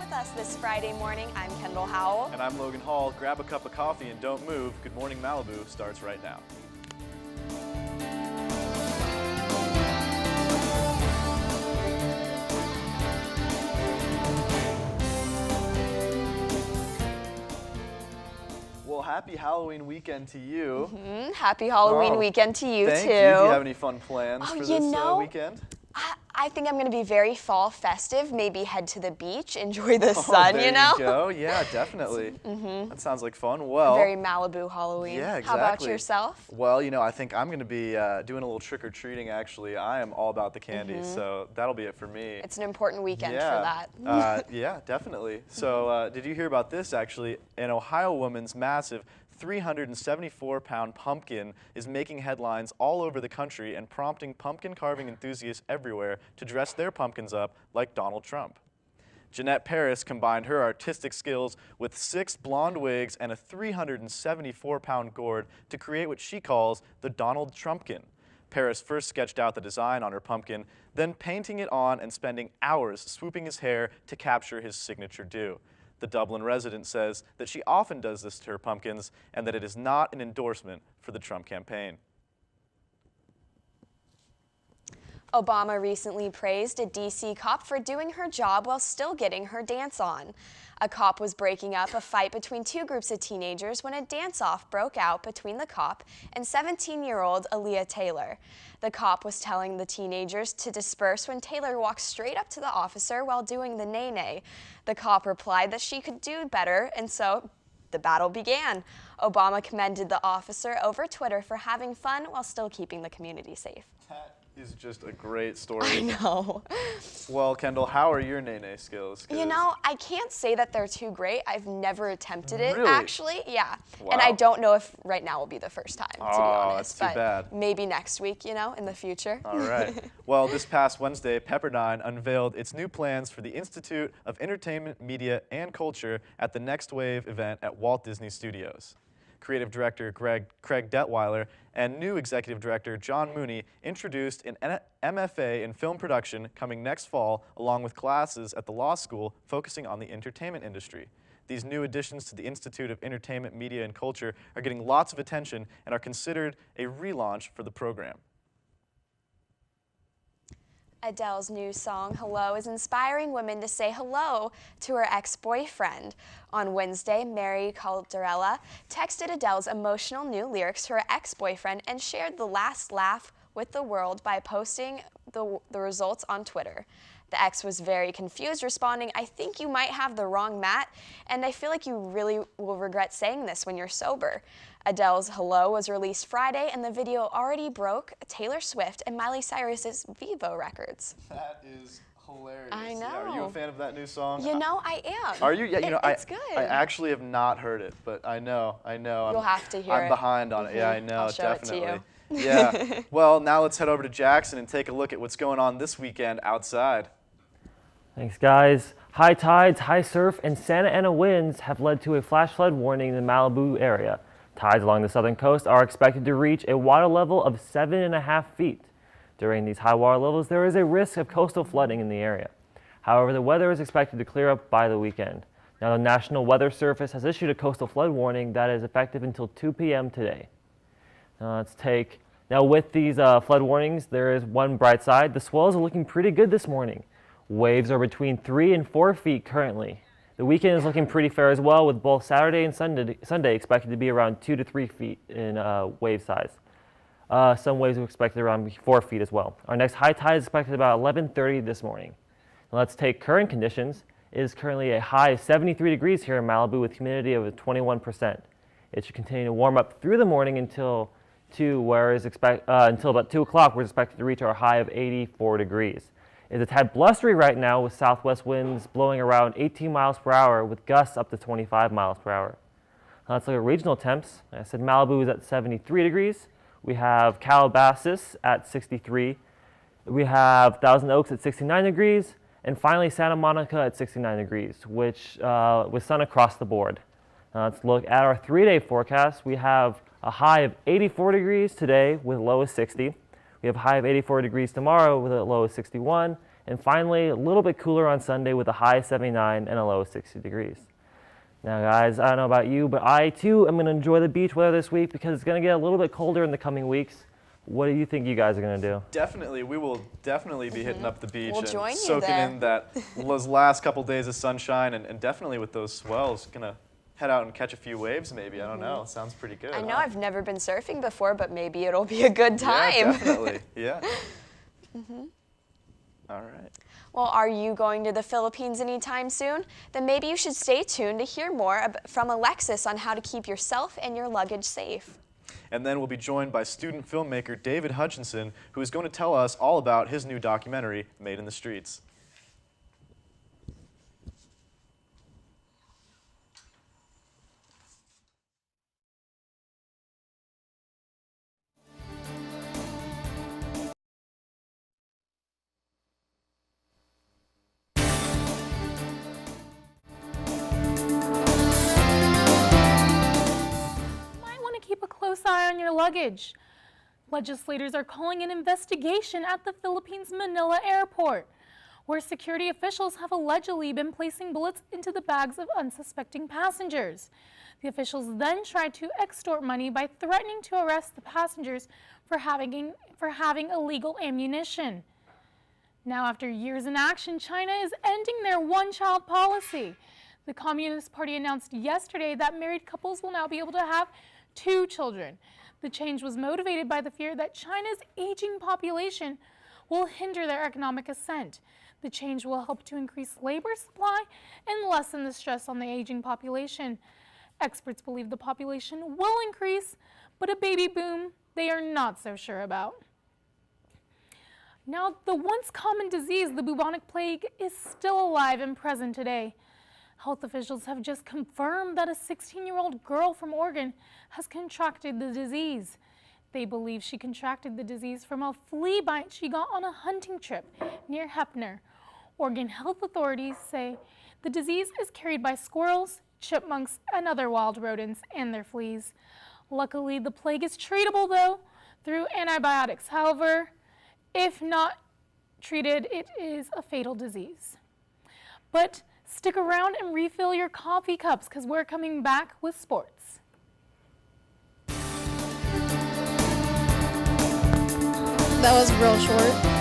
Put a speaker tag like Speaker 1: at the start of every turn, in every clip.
Speaker 1: with us this Friday morning. I'm Kendall Howell.
Speaker 2: And I'm Logan Hall. Grab a cup of coffee and don't move. Good Morning Malibu starts right now. Well, happy Halloween weekend to you.
Speaker 1: Happy Halloween weekend to you,
Speaker 2: thank
Speaker 1: too.
Speaker 2: you. Do you have any fun plans for this weekend?
Speaker 1: I think I'm going to be very fall festive. Maybe head to the beach, enjoy the sun,
Speaker 2: there
Speaker 1: you know?
Speaker 2: You go. Yeah, definitely. That sounds like fun. Well,
Speaker 1: very Malibu Halloween.
Speaker 2: Yeah, exactly.
Speaker 1: How about yourself?
Speaker 2: Well, I think I'm going to be doing a little trick-or-treating, actually. I am all about the candy, so that'll be it for me.
Speaker 1: It's an important weekend for that.
Speaker 2: Yeah, definitely. So did you hear about this, actually? An Ohio woman's massive 374-pound pumpkin is making headlines all over the country and prompting pumpkin carving enthusiasts everywhere to dress their pumpkins up like Donald Trump. Jeanette Paris combined her artistic skills with 6 blonde wigs and a 374-pound gourd to create what she calls the Donald Trumpkin. Paris first sketched out the design on her pumpkin, then painting it on and spending hours swooping his hair to capture his signature do. The Dublin resident says that she often does this to her pumpkins and that it is not an endorsement for the Trump campaign.
Speaker 1: Obama recently praised a D.C. cop for doing her job while still getting her dance on. A cop was breaking up a fight between 2 groups of teenagers when a dance-off broke out between the cop and 17-year-old Aaliyah Taylor. The cop was telling the teenagers to disperse when Taylor walked straight up to the officer while doing the nay-nay. The cop replied that she could do better, and so the battle began. Obama commended the officer over Twitter for having fun while still keeping the community safe.
Speaker 2: That is just a great story.
Speaker 1: I know.
Speaker 2: Well, Kendall, how are your nay-nay skills?
Speaker 1: You know, I can't say that they're too great. I've never attempted it,
Speaker 2: Really?
Speaker 1: actually. Yeah.
Speaker 2: Wow.
Speaker 1: And I don't know if right now will be the first time, to be honest.
Speaker 2: That's too bad.
Speaker 1: Maybe next week, in the future.
Speaker 2: All right. Well, this past Wednesday, Pepperdine unveiled its new plans for the Institute of Entertainment, Media, and Culture at the Next Wave event at Walt Disney Studios. Creative Director Craig Detweiler and new Executive Director John Mooney introduced an MFA in film production coming next fall, along with classes at the law school focusing on the entertainment industry. These new additions to the Institute of Entertainment, Media, and Culture are getting lots of attention and are considered a relaunch for the program.
Speaker 1: Adele's new song, Hello, is inspiring women to say hello to her ex-boyfriend. On Wednesday, Mary Calderella texted Adele's emotional new lyrics to her ex-boyfriend and shared the last laugh with the world by posting the results on Twitter. The ex was very confused, responding, "I think you might have the wrong Matt, and I feel like you really will regret saying this when you're sober." Adele's Hello was released Friday, and the video already broke Taylor Swift and Miley Cyrus's Vivo records.
Speaker 2: That is hilarious.
Speaker 1: I know.
Speaker 2: Yeah, are you a fan of that new song?
Speaker 1: I am.
Speaker 2: Are you? Yeah,
Speaker 1: it's good.
Speaker 2: I actually have not heard it, but I know.
Speaker 1: You'll have to hear it.
Speaker 2: I'm behind on it. Yeah, I know,
Speaker 1: I'll show
Speaker 2: definitely.
Speaker 1: it to you.
Speaker 2: Yeah. Well, now let's head over to Jackson and take a look at what's going on this weekend outside.
Speaker 3: Thanks, guys. High tides, high surf, and Santa Ana winds have led to a flash flood warning in the Malibu area. Tides along the southern coast are expected to reach a water level of 7.5 feet. During these high water levels, there is a risk of coastal flooding in the area. However, the weather is expected to clear up by the weekend. Now, the National Weather Service has issued a coastal flood warning that is effective until 2 p.m. today. Now, with these flood warnings, there is one bright side. The swells are looking pretty good this morning. Waves are between 3 and 4 feet currently. The weekend is looking pretty fair as well, with both Saturday and Sunday expected to be around 2 to 3 feet in wave size. Some waves are expected around 4 feet as well. Our next high tide is expected about 11:30 this morning. Now let's take current conditions. It is currently a high of 73 degrees here in Malibu with humidity of 21%. It should continue to warm up through the morning until about 2 o'clock. We're expected to reach our high of 84 degrees. It's a tad blustery right now with southwest winds blowing around 18 miles per hour with gusts up to 25 miles per hour. Now let's look at regional temps. Like I said, Malibu is at 73 degrees. We have Calabasas at 63. We have Thousand Oaks at 69 degrees. And finally, Santa Monica at 69 degrees, which with sun across the board. Now let's look at our 3-day forecast. We have a high of 84 degrees today with a low of 60. We have a high of 84 degrees tomorrow with a low of 61, And finally, a little bit cooler on Sunday with a high of 79 and a low of 60 degrees. Now guys, I don't know about you, but I too am going to enjoy the beach weather this week because it's going to get a little bit colder in the coming weeks. What do you think you guys are going to do?
Speaker 2: Definitely, we will definitely be hitting up the beach
Speaker 1: We'll join
Speaker 2: and
Speaker 1: you
Speaker 2: soaking
Speaker 1: there.
Speaker 2: in those last couple days of sunshine, and definitely with those swells, gonna head out and catch a few waves maybe. I don't know, sounds pretty good.
Speaker 1: I know
Speaker 2: huh?
Speaker 1: I've never been surfing before, but maybe it'll be a good time.
Speaker 2: Yeah, definitely, yeah. All right.
Speaker 1: Well, are you going to the Philippines anytime soon? Then maybe you should stay tuned to hear more from Alexis on how to keep yourself and your luggage safe.
Speaker 2: And then we'll be joined by student filmmaker David Hutchinson, who is going to tell us all about his new documentary, Made in the Streets.
Speaker 4: Keep a close eye on your luggage. Legislators are calling an investigation at the Philippines' Manila airport, where security officials have allegedly been placing bullets into the bags of unsuspecting passengers. The officials then tried to extort money by threatening to arrest the passengers for having illegal ammunition. Now, after years in action, China is ending their one-child policy. The Communist Party announced yesterday that married couples will now be able to have 2 children. The change was motivated by the fear that China's aging population will hinder their economic ascent. The change will help to increase labor supply and lessen the stress on the aging population. Experts believe the population will increase, but a baby boom they are not so sure about. Now, the once common disease, the bubonic plague, is still alive and present today. Health officials have just confirmed that a 16-year-old girl from Oregon has contracted the disease. They believe she contracted the disease from a flea bite she got on a hunting trip near Heppner. Oregon health authorities say the disease is carried by squirrels, chipmunks, and other wild rodents and their fleas. Luckily, the plague is treatable, though, through antibiotics. However, if not treated, it is a fatal disease. But stick around and refill your coffee cups because we're coming back with sports.
Speaker 5: That was real short.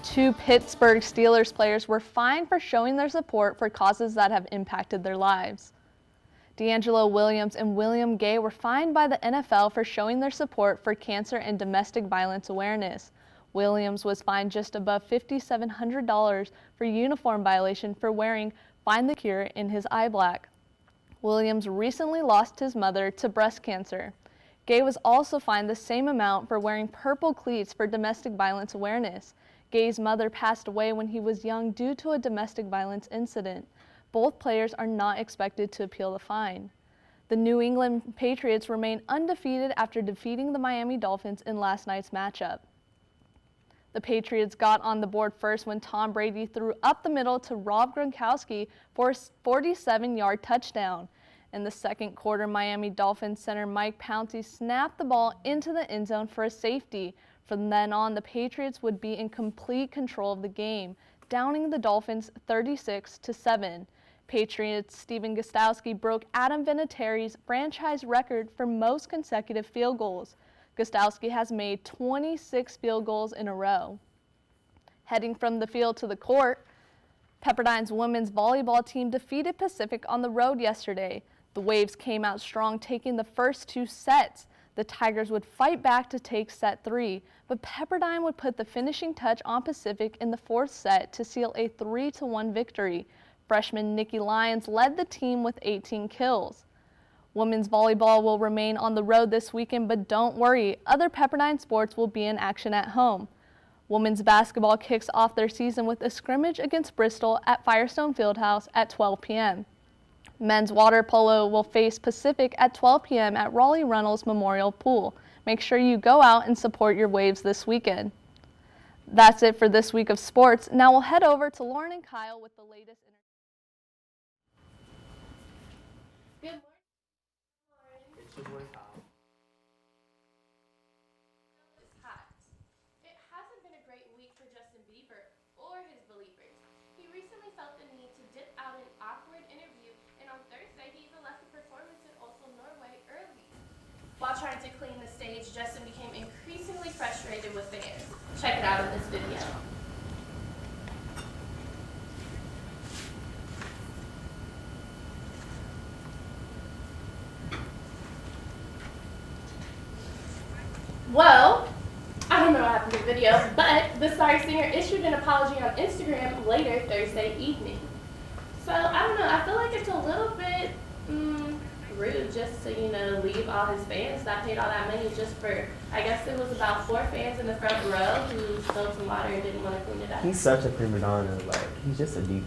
Speaker 5: Two Pittsburgh Steelers players were fined for showing their support for causes that have impacted their lives. D'Angelo Williams and William Gay were fined by the NFL for showing their support for cancer and domestic violence awareness. Williams was fined just above $5,700 for uniform violation for wearing Find the Cure in his eye black. Williams recently lost his mother to breast cancer. Gay was also fined the same amount for wearing purple cleats for domestic violence awareness. Gay's mother passed away when he was young due to a domestic violence incident. Both players are not expected to appeal the fine. The New England Patriots remain undefeated after defeating the Miami Dolphins in last night's matchup. The Patriots got on the board first when Tom Brady threw up the middle to Rob Gronkowski for a 47-yard touchdown. In the second quarter, Miami Dolphins center Mike Pouncey snapped the ball into the end zone for a safety. From then on, the Patriots would be in complete control of the game, downing the Dolphins 36-7. Patriots' Stephen Gostkowski broke Adam Vinatieri's franchise record for most consecutive field goals. Gostkowski has made 26 field goals in a row. Heading from the field to the court, Pepperdine's women's volleyball team defeated Pacific on the road yesterday. The Waves came out strong, taking the first 2 sets. The Tigers would fight back to take set 3, but Pepperdine would put the finishing touch on Pacific in the 4th set to seal a 3-1 victory. Freshman Nikki Lyons led the team with 18 kills. Women's volleyball will remain on the road this weekend, but don't worry, other Pepperdine sports will be in action at home. Women's basketball kicks off their season with a scrimmage against Bristol at Firestone Fieldhouse at 12 p.m. Men's water polo will face Pacific at 12 p.m. at Raleigh Reynolds Memorial Pool. Make sure you go out and support your Waves this weekend. That's it for this week of sports. Now we'll head over to Lauren and Kyle with the latest.
Speaker 4: Good morning. It hasn't been a great week for Justin Bieber or his believers. He recently felt the need to dip out an awkward interview, and on Thursday he even left a performance in Oslo, Norway early. While trying to clean the stage, Justin became increasingly frustrated with fans. Check it out in this video. Well, I don't know what happened to the video, but the Sorry Singer issued an apology on Instagram later Thursday evening. So, I don't know, I feel like it's a little bit rude just to, leave all his fans that paid all that money just for, I guess it was about 4 fans in the front row who spilled some water and didn't want to clean it up.
Speaker 6: He's such a prima donna. Like, he's just a diva.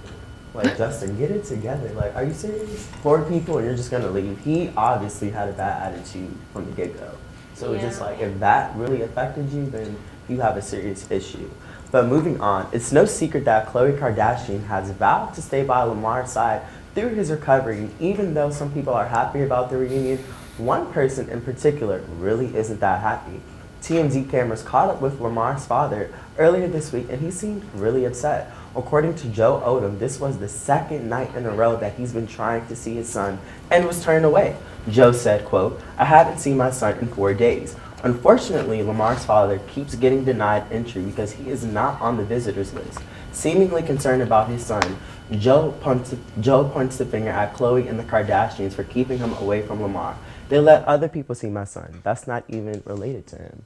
Speaker 6: Like, Justin, get it together. Like, are you serious? 4 people and you're just going to leave? He obviously had a bad attitude from the get-go. So it's just like, if that really affected you, then you have a serious issue. But moving on, it's no secret that Khloe Kardashian has vowed to stay by Lamar's side through his recovery. And even though some people are happy about the reunion, one person in particular really isn't that happy. TMZ cameras caught up with Lamar's father earlier this week, and he seemed really upset. According to Joe Odom, this was the 2nd night in a row that he's been trying to see his son and was turned away. Joe said, quote, "I haven't seen my son in 4 days. Unfortunately, Lamar's father keeps getting denied entry because he is not on the visitors list. Seemingly concerned about his son, Joe points the finger at Khloe and the Kardashians for keeping him away from Lamar. They let other people see my son. That's not even related to him."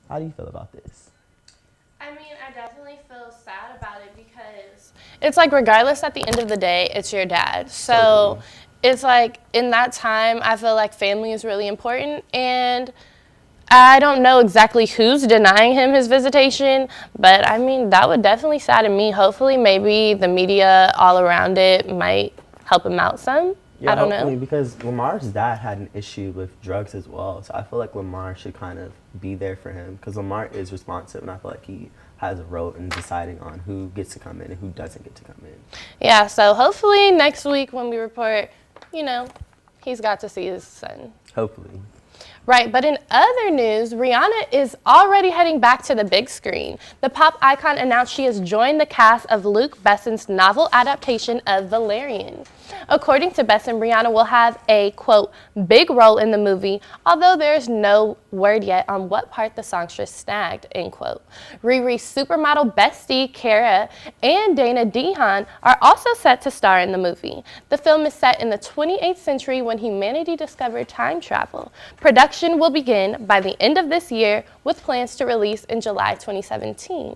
Speaker 6: How do you feel about this?
Speaker 4: I mean, I definitely feel sad about it because it's like, regardless, at the end of the day, it's your dad. So
Speaker 6: Totally.
Speaker 4: It's like, in that time, I feel like family is really important, and I don't know exactly who's denying him his visitation, but I mean, that would definitely sadden me. Hopefully, maybe the media all around it might help him out some.
Speaker 6: Yeah,
Speaker 4: I don't
Speaker 6: hopefully,
Speaker 4: know.
Speaker 6: because Lamar's dad had an issue with drugs as well. So I feel like Lamar should kind of be there for him because Lamar is responsive, and I feel like he has a role in deciding on who gets to come in and who doesn't get to come in.
Speaker 4: Yeah, so hopefully next week when we report, he's got to see his son.
Speaker 6: Hopefully.
Speaker 4: Right, but in other news, Rihanna is already heading back to the big screen. The pop icon announced she has joined the cast of Luc Besson's novel adaptation of Valerian. According to Besson, Rihanna will have a, quote, big role in the movie, although there's no word yet on what part the songstress snagged, end quote. Riri's supermodel bestie, Cara, and Dana Dehan are also set to star in the movie. The film is set in the 28th century when humanity discovered time travel. Production will begin by the end of this year with plans to release in July 2017.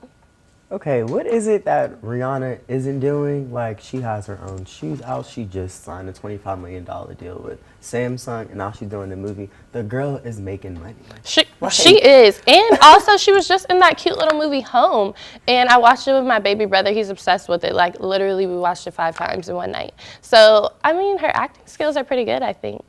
Speaker 6: Okay, what is it that Rihanna isn't doing? Like, she has her own shoes out. She just signed a $25 million deal with Samsung, and now she's doing the movie. The girl is making money.
Speaker 4: She is. And also, she was just in that cute little movie, Home. And I watched it with my baby brother. He's obsessed with it. Like, literally, we watched it 5 times in one night. So, I mean, her acting skills are pretty good, I think.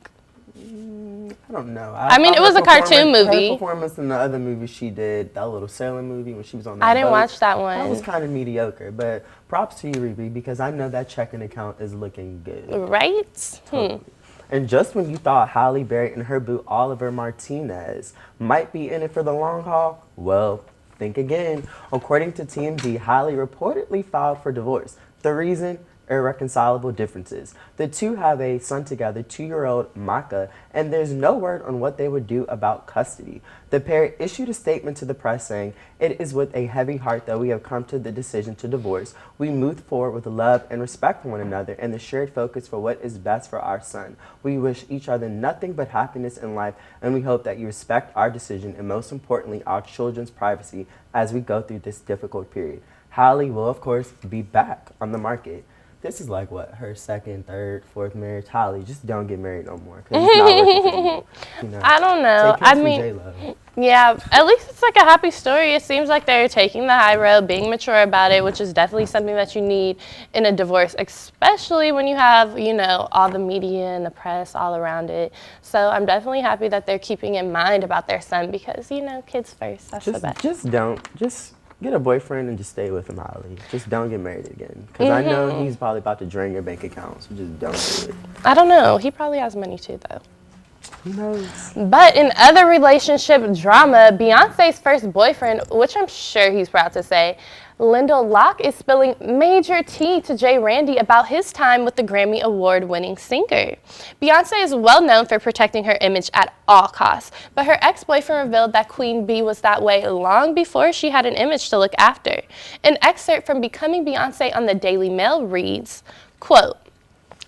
Speaker 6: I don't know.
Speaker 4: I mean, it was a cartoon movie.
Speaker 6: Her performance in the other movie she did, that little sailing movie when she was on that
Speaker 4: I didn't
Speaker 6: boat,
Speaker 4: watch that one.
Speaker 6: That was kind of mediocre, but props to you, Riri, because I know that checking account is looking good.
Speaker 4: Right?
Speaker 6: Totally. And just when you thought Halle Berry and her boo Oliver Martinez might be in it for the long haul, well, think again. According to TMZ, Halle reportedly filed for divorce. The reason? Irreconcilable differences. The two have a son together, 2-year-old Maka, and there's no word on what they would do about custody. The pair issued a statement to the press saying, "It is with a heavy heart that we have come to the decision to divorce. We move forward with love and respect for one another and the shared focus for what is best for our son. We wish each other nothing but happiness in life, and we hope that you respect our decision and most importantly, our children's privacy as we go through this difficult period." Halle will, of course, be back on the market. This is like, what, her 2nd, 3rd, 4th marriage? Halle, just don't get married no more. 'Cause it's not working for you.
Speaker 4: I don't know.
Speaker 6: Take care
Speaker 4: I
Speaker 6: from
Speaker 4: mean,
Speaker 6: J-Lo.
Speaker 4: yeah, at least it's like a happy story. It seems like they're taking the high road, being mature about it, which is definitely something that you need in a divorce, especially when you have, all the media and the press all around it. So I'm definitely happy that they're keeping in mind about their son because, kids first. That's the best.
Speaker 6: Just Get a boyfriend and just stay with him, Holly. Just don't get married again. Because I know he's probably about to drain your bank account, so just don't do it.
Speaker 7: I don't know. He probably has money too, though.
Speaker 6: Who knows?
Speaker 7: But in other relationship drama, Beyonce's first boyfriend, which I'm sure he's proud to say, Lyndall Locke, is spilling major tea to Jay Randy about his time with the Grammy Award-winning singer. Beyonce is well known for protecting her image at all costs, but her ex-boyfriend revealed that Queen Bee was that way long before she had an image to look after. An excerpt from Becoming Beyonce on the Daily Mail reads, quote,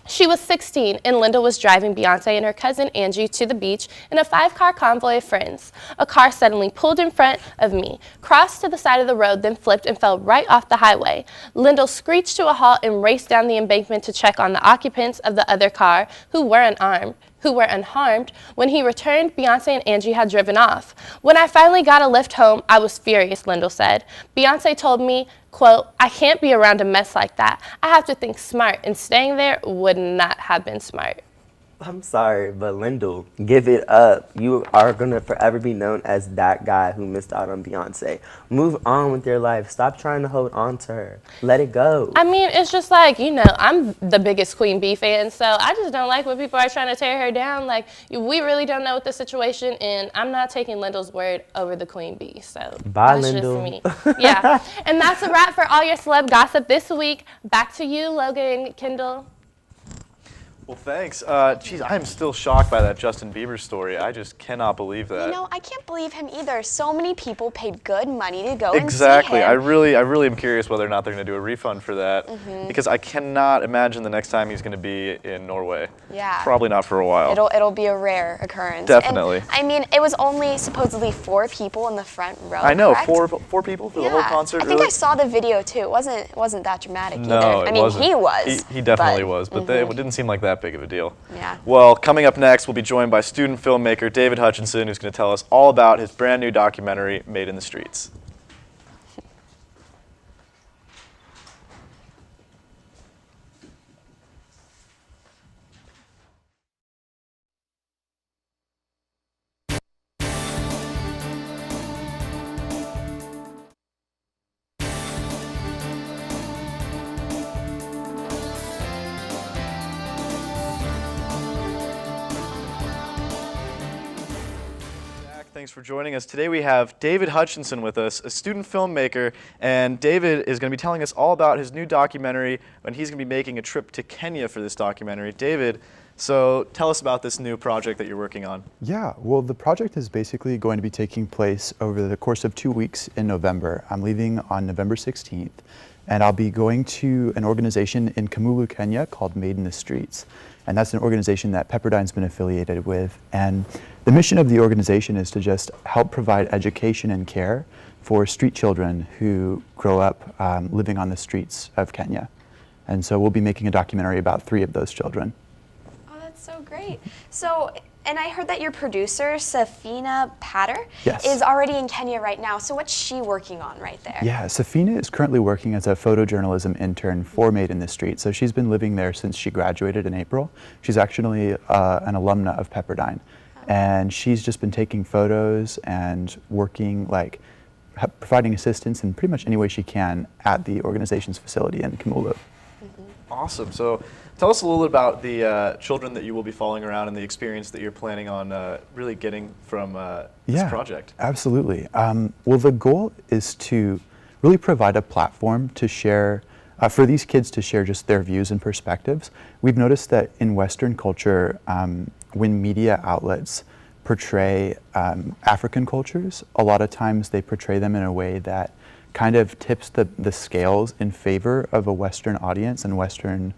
Speaker 7: "She was 16 and Linda was driving Beyonce and her cousin Angie to the beach in a 5-car convoy of friends. A car suddenly pulled in front of me, crossed to the side of the road, then flipped and fell right off the highway. Lyndall screeched to a halt and raced down the embankment to check on the occupants of the other car who were unharmed. When he returned, Beyonce and Angie had driven off. When I finally got a lift home, I was furious," Lyndall said. "Beyonce told me, quote, 'I can't be around a mess like that. I have to think smart,' and staying there would not have been smart."
Speaker 6: I'm sorry, but Lyndall, give it up. You are going to forever be known as that guy who missed out on Beyonce. Move on with your life. Stop trying to hold on to her. Let it go.
Speaker 7: I mean, it's just like, I'm the biggest Queen Bee fan, so I just don't like when people are trying to tear her down. Like, we really don't know what the situation, and I'm not taking Lyndall's word over the Queen Bee, so
Speaker 6: Bye,
Speaker 7: that's
Speaker 6: Lyndall.
Speaker 7: just me. Yeah, and that's a wrap for all your celeb gossip this week. Back to you, Logan and Kendall.
Speaker 2: Well, thanks. Geez, I am still shocked by that Justin Bieber story. I just cannot believe that.
Speaker 1: You know, I can't believe him either. So many people paid good money to go
Speaker 2: Exactly.
Speaker 1: and see him.
Speaker 2: I really am curious whether or not they're going to do a refund for that, because I cannot imagine the next time he's going to be in Norway.
Speaker 1: Yeah.
Speaker 2: Probably not for a while.
Speaker 1: It'll be a rare occurrence.
Speaker 2: Definitely.
Speaker 1: And, I mean, it was only supposedly 4 people in the front row.
Speaker 2: I know,
Speaker 1: correct?
Speaker 2: four people for the whole concert.
Speaker 1: I think
Speaker 2: really?
Speaker 1: I saw the video too. It wasn't that dramatic
Speaker 2: No,
Speaker 1: either.
Speaker 2: it
Speaker 1: I mean,
Speaker 2: wasn't.
Speaker 1: he was.
Speaker 2: He definitely was, but it didn't seem like that big of a deal.
Speaker 1: Yeah.
Speaker 2: Well, coming up next, we'll be joined by student filmmaker David Hutchinson, who's going to tell us all about his brand new documentary, Made in the Streets. Thanks for joining us. Today we have David Hutchinson with us, a student filmmaker, and David is going to be telling us all about his new documentary, and he's going to be making a trip to Kenya for this documentary. David, so tell us about this new project that you're working on.
Speaker 8: Yeah, well, the project is basically going to be taking place over the course of 2 weeks in November. I'm leaving on November 16th, and I'll be going to an organization in Kamulu, Kenya called Made in the Streets. And that's an organization that Pepperdine's been affiliated with. And the mission of the organization is to just help provide education and care for street children who grow up living on the streets of Kenya. And so we'll be making a documentary about 3 of those children.
Speaker 1: Oh, that's so great. So, and I heard that your producer, Safina Patter,
Speaker 8: Yes.
Speaker 1: is already in Kenya right now. So what's she working on right there?
Speaker 8: Yeah, Safina is currently working as a photojournalism intern for Made in the Street. So she's been living there since she graduated in April. She's actually an alumna of Pepperdine. And she's just been taking photos and working, providing assistance in pretty much any way she can at the organization's facility in Kamulu.
Speaker 2: Awesome. So tell us a little bit about the children that you will be following around and the experience that you're planning on really getting from this project.
Speaker 8: Absolutely. Well, the goal is to really provide a platform to share, for these kids to share just their views and perspectives. We've noticed that in Western culture, when media outlets portray African cultures, a lot of times they portray them in a way that kind of tips the scales in favor of a Western audience and Western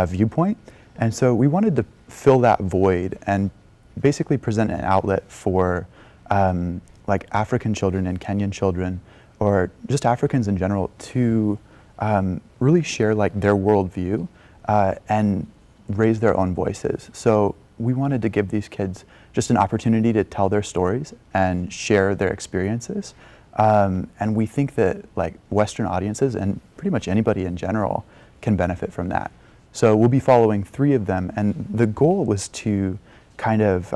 Speaker 8: viewpoint. And so we wanted to fill that void and basically present an outlet for African children and Kenyan children, or just Africans in general, to really share their worldview and raise their own voices. So we wanted to give these kids just an opportunity to tell their stories and share their experiences. And we think that Western audiences and pretty much anybody in general can benefit from that. So we'll be following 3 of them, and the goal was to kind of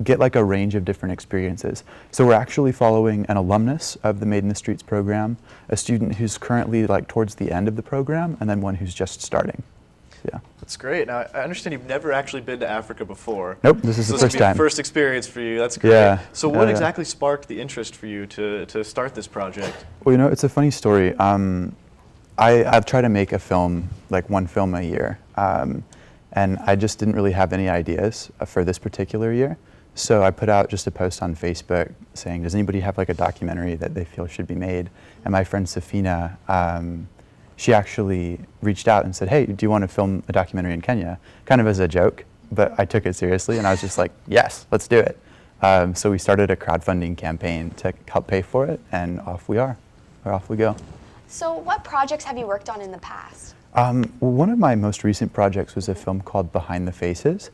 Speaker 8: get like a range of different experiences. So we're actually following an alumnus of the Made in the Streets program, a student who's currently like towards the end of the program, and then one who's just starting. Yeah.
Speaker 2: That's great. Now, I understand you've never actually been to Africa before.
Speaker 8: Nope, this is the first time.
Speaker 2: First experience for you. That's great.
Speaker 8: Yeah.
Speaker 2: So what exactly sparked the interest for you to start this project?
Speaker 8: Well, you know, it's a funny story. I've tried to make a film, like one film a year, and I just didn't really have any ideas for this particular year. So I put out just a post on Facebook saying, does anybody have like a documentary that they feel should be made? And my friend Safina, she actually reached out and said, hey, do you want to film a documentary in Kenya? Kind of as a joke, but I took it seriously and I was just like, yes, let's do it. So we started a crowdfunding campaign to help pay for it, and off we are, or off we go.
Speaker 1: So what projects have you worked on in the past?
Speaker 8: Well, one of my most recent projects was a film called Behind the Faces,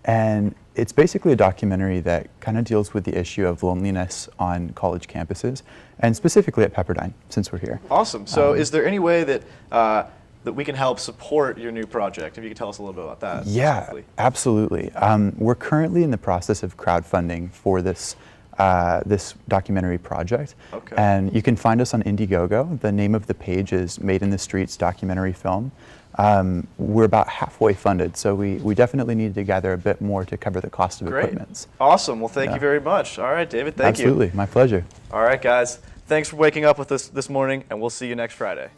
Speaker 8: and it's basically a documentary that kind of deals with the issue of loneliness on college campuses, and specifically at Pepperdine, since we're here.
Speaker 2: Awesome. So is there any way that that we can help support your new project? If you could tell us a little bit about that.
Speaker 8: Yeah,
Speaker 2: specifically.
Speaker 8: absolutely. We're currently in the process of crowdfunding for this this documentary project.
Speaker 2: Okay.
Speaker 8: And you can find us on Indiegogo. The name of the page is Made in the Streets Documentary Film. We're about halfway funded, so we definitely need to gather a bit more to cover the cost of equipment.
Speaker 2: Awesome. Well, thank you very much. All right, David, thank you.
Speaker 8: Absolutely, my pleasure.
Speaker 2: All right, guys. Thanks for waking up with us this morning, and we'll see you next Friday.